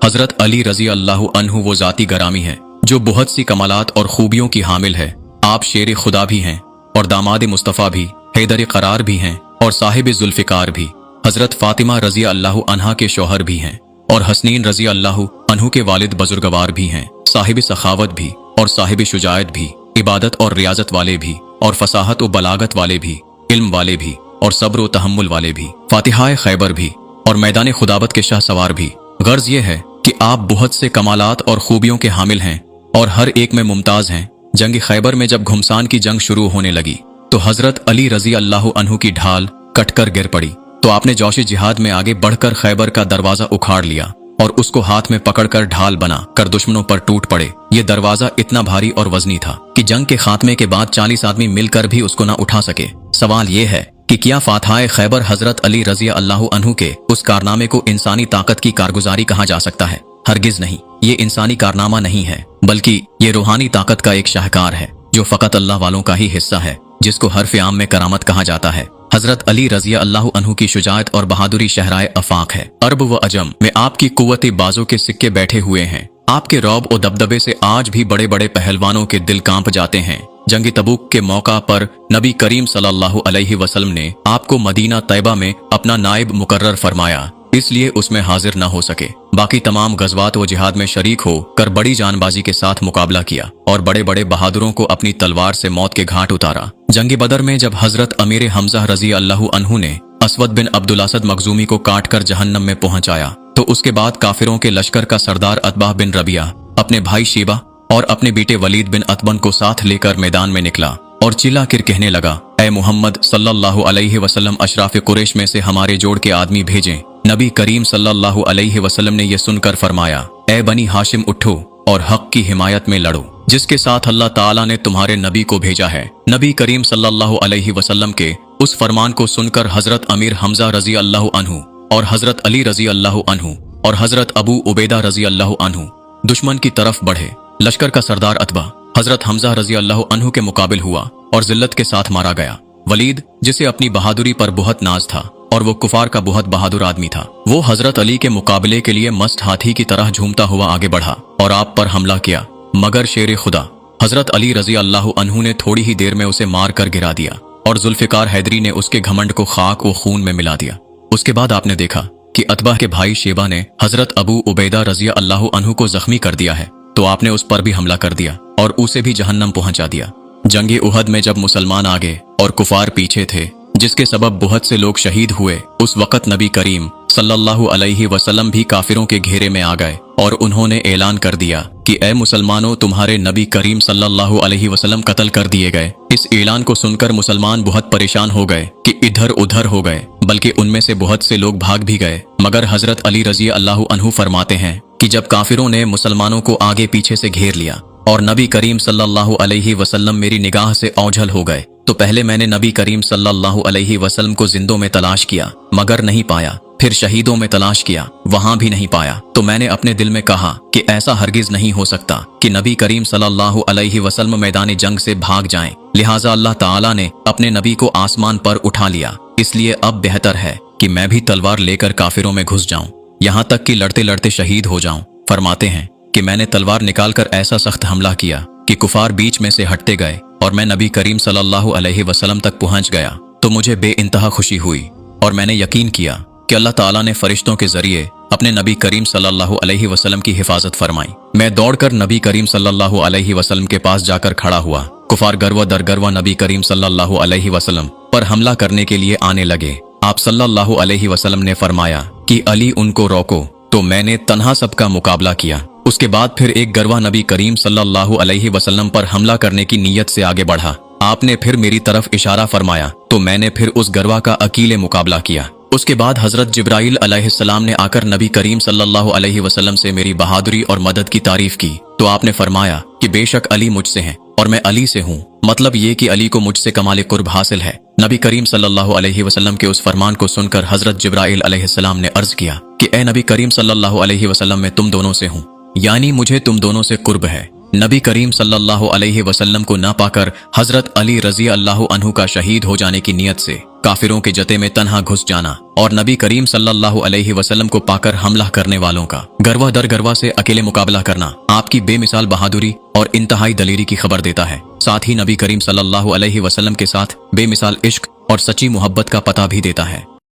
हजरत अली रजी अल्लाह अन्हु वो जाती गरामी है जो बहुत सी कमालात और खूबियों की हामिल है। आप शेर खुदा भी हैं और दामाद मुस्तफ़ा भी, हैदर करार भी हैं और साहिब जुल्फ़िकार भी। हजरत फातिमा रजी अल्लाह अन्हा के शौहर भी हैं और हसनीन रजी अल्लाह अन्हु के वालिद बुजुर्गवार भी हैं, साहिब सखावत भी और साहिब शुजायत भी, इबादत और रियाजत वाले भी और फसाहत व बलागत वाले भी, इल्म वाले भी और सब्र व तहम्मुल वाले भी, फातिहाए खैबर भी और मैदान खुदाबत के शाह सवार भी। गर्ज ये है कि आप बहुत से कमालात और खूबियों के हामिल हैं और हर एक में मुमताज हैं। जंग खैबर में जब घुमसान की जंग शुरू होने लगी तो हजरत अली रजी अल्लाह अन्हु की ढाल कटकर गिर पड़ी, तो आपने जोश जिहाद में आगे बढ़कर खैबर का दरवाजा उखाड़ लिया और उसको हाथ में पकड़कर ढाल बना कर दुश्मनों पर टूट पड़े। ये दरवाजा इतना भारी और वजनी था कि जंग के खात्मे के बाद 40 आदमी मिलकर भी उसको न उठा सके। सवाल ये है कि क्या फातहाए खैबर हजरत अली रजी अल्लाह अन्हु के उस कारनामे को इंसानी ताकत की कारगुजारी कहा जा सकता है? हरगिज नहीं, ये इंसानी कारनामा नहीं है, बल्कि ये रूहानी ताकत का एक शाहकार है जो फकत अल्लाह वालों का ही हिस्सा है, जिसको हरफ आम में करामत कहा जाता है। हजरत अली रजी अल्लाह अन्हु की शुजाअत और बहादुरी शहराए अफाक है। अरब व अजम में आपकी कुव्वत बाजों के सिक्के बैठे हुए हैं। आपके रौब और दबदबे से आज भी बड़े बड़े पहलवानों के दिल कांप जाते हैं। जंगी तबूक के मौका पर नबी करीम सल्लल्लाहु अलैहि वसल्लम ने आपको मदीना तैयबा में अपना नायब मुकर्रर फरमाया, इसलिए उसमें हाजिर न हो सके। बाकी तमाम गज़वात व जिहाद में शरीक हो कर बड़ी जानबाजी के साथ मुकाबला किया और बड़े बड़े बहादुरों को अपनी तलवार से मौत के घाट उतारा। जंगी बदर में जब हजरत अमीर हमजा रजी अल्लाह अन्हु ने असवद बिन अब्दुल असद मखजूमी को काट कर जहन्नम में पहुंचाया, तो उसके बाद काफिरों के लश्कर का सरदार अतबा बिन रबिया अपने भाई शीबा और अपने बेटे वलीद बिन अतबन को साथ लेकर मैदान में निकला और चिल्ला कर कहने लगा, ऐ मुहम्मद सल्लल्लाहु अलैहि वसल्लम, अशराफ कुरैश में से हमारे जोड़ के आदमी भेजें। नबी करीम सल्लल्लाहु अलैहि वसल्लम ने यह सुनकर फरमाया, ऐ बनी हाशिम उठो और हक की हिमायत में लड़ो, जिसके साथ अल्लाह ताला ने तुम्हारे नबी को भेजा है। नबी करीम सल्लल्लाहु अलैहि वसल्लम के उस फरमान को सुनकर हजरत अमीर हमजा रजी अल्लाह अन्हु और हजरत अली रजी अल्लाह अन्हु और हजरत अबू उबैदा रजी अल्लाह अन्हु दुश्मन की तरफ बढ़े। लश्कर का सरदार अतबा हजरत हमजा रजी अल्लाह अन्हु के मुकाबिल हुआ और जिल्लत के साथ मारा गया। वलीद, जिसे अपनी बहादुरी पर बहुत नाज था और वो कुफार का बहुत बहादुर आदमी था, वो हजरत अली के मुकाबले के लिए मस्त हाथी की तरह झूमता हुआ आगे बढ़ा और आप पर हमला किया, मगर शेर खुदा हजरत अली रजी अल्लाह अन्हु ने थोड़ी ही देर में उसे मार कर गिरा दिया और जुल्फिकार हैदरी ने उसके घमंड को खाक व खून में मिला दिया। उसके बाद आपने देखा कि अतबा के भाई शेबा ने हजरत अबू उबैदा रजी अल्लाह अन्हु को जख्मी कर दिया है, तो आपने उस पर भी हमला कर दिया और उसे भी जहन्नम पहुंचा दिया। जंगे उहद में जब मुसलमान आगे और कुफार पीछे थे, जिसके सबब बहुत से लोग शहीद हुए, उस वक़्त नबी करीम सल्लल्लाहु अलैहि वसल्लम भी काफिरों के घेरे में आ गए और उन्होंने ऐलान कर दिया कि ऐ मुसलमानों, तुम्हारे नबी करीम सल्लल्लाहु अलैहि वसल्लम कत्ल कर दिए गए। इस ऐलान को सुनकर मुसलमान बहुत परेशान हो गए कि इधर उधर हो गए, बल्कि उनमें से बहुत से लोग भाग भी गए। मगर हजरत अली रजी अल्लाह अन्हु फरमाते हैं कि जब काफिरों ने मुसलमानों को आगे पीछे से घेर लिया और नबी करीम सल्लल्लाहु अलैहि वसल्लम मेरी निगाह से ओझल हो गए, तो पहले मैंने नबी करीम सल्लल्लाहु अलैहि वसल्लम को जिंदों में तलाश किया, मगर नहीं पाया। फिर शहीदों में तलाश किया, वहां भी नहीं पाया। तो मैंने अपने दिल में कहा कि ऐसा हरगिज नहीं हो सकता कि नबी करीम सल्लल्लाहु अलैहि वसल्लम मैदान जंग से भाग जाएं। लिहाजा अल्लाह ताला ने अपने नबी को आसमान पर उठा लिया। इसलिए अब बेहतर है कि मैं भी तलवार लेकर काफिरों में घुस जाऊं, यहाँ तक कि लड़ते लड़ते शहीद हो जाऊं। फरमाते हैं कि मैंने तलवार निकालकर ऐसा सख्त हमला किया कि कुफार बीच में से हटते गए और मैं नबी करीम सल्लल्लाहु अलैहि वसल्लम तक पहुंच गया। तो मुझे बेइंतहा खुशी हुई और मैंने यकीन किया कि अल्लाह ताला ने फरिश्तों के जरिए अपने नबी करीम सल्लल्लाहु अलैहि वसल्लम की हिफाजत फरमाई। मैं दौड़कर नबी करीम सल्लल्लाहु अलैहि वसल्लम के पास जाकर खड़ा हुआ। कुफार गरवा दर गरवा नबी करीम सल्लल्लाहु अलैहि वसल्लम पर हमला करने के लिए आने लगे। आप सल्लल्लाहु अलैहि वसल्लम ने फरमाया कि अली, उनको रोको। तो मैंने तन्हा सबका मुकाबला किया। उसके बाद फिर एक गरवा नबी करीम सल्लल्लाहु अलैहि वसल्लम पर हमला करने की नीयत से आगे बढ़ा। आपने फिर मेरी तरफ इशारा फरमाया, तो मैंने फिर उस गरवा का अकेले मुकाबला किया। उसके बाद हजरत जिब्राइल अलैहिस्सलाम ने आकर नबी करीम सल्लल्लाहु अलैहि वसल्लम से मेरी बहादुरी और मदद की तारीफ की। तो आपने फरमाया कि बेशक अली मुझसे हैं और मैं अली से हूँ, मतलब ये कि अली को मुझसे कमाल कुर्ब हासिल है। नबी करीम सल्लल्लाहु अलैहि वसल्लम के उस फरमान को सुनकर हजरत जिब्राइल अलैहिस्सलाम ने अर्ज किया कि ए नबी करीम सल्लल्लाहु अलैहि वसल्लम, मैं तुम दोनों से हूँ, यानी मुझे तुम दोनों से कुर्ब है। नबी करीम सल्लल्लाहु अलैहि वसल्लम को ना पाकर हजरत अली रजी अल्लाह अन्हु का शहीद हो जाने की नीयत से काफिरों के जते में तन्हा घुस जाना और नबी करीम सल्लल्लाहु अलैहि वसल्लम को पाकर हमला करने वालों का गरवा दर गरवा से अकेले मुकाबला करना आपकी बेमिसाल बहादुरी और इंतहाई दलेरी की खबर देता है। साथ ही नबी करीम सल्लल्लाहु अलैहि वसल्लम के साथ बेमिसाल इश्क और सच्ची मोहब्बत का पता भी देता है।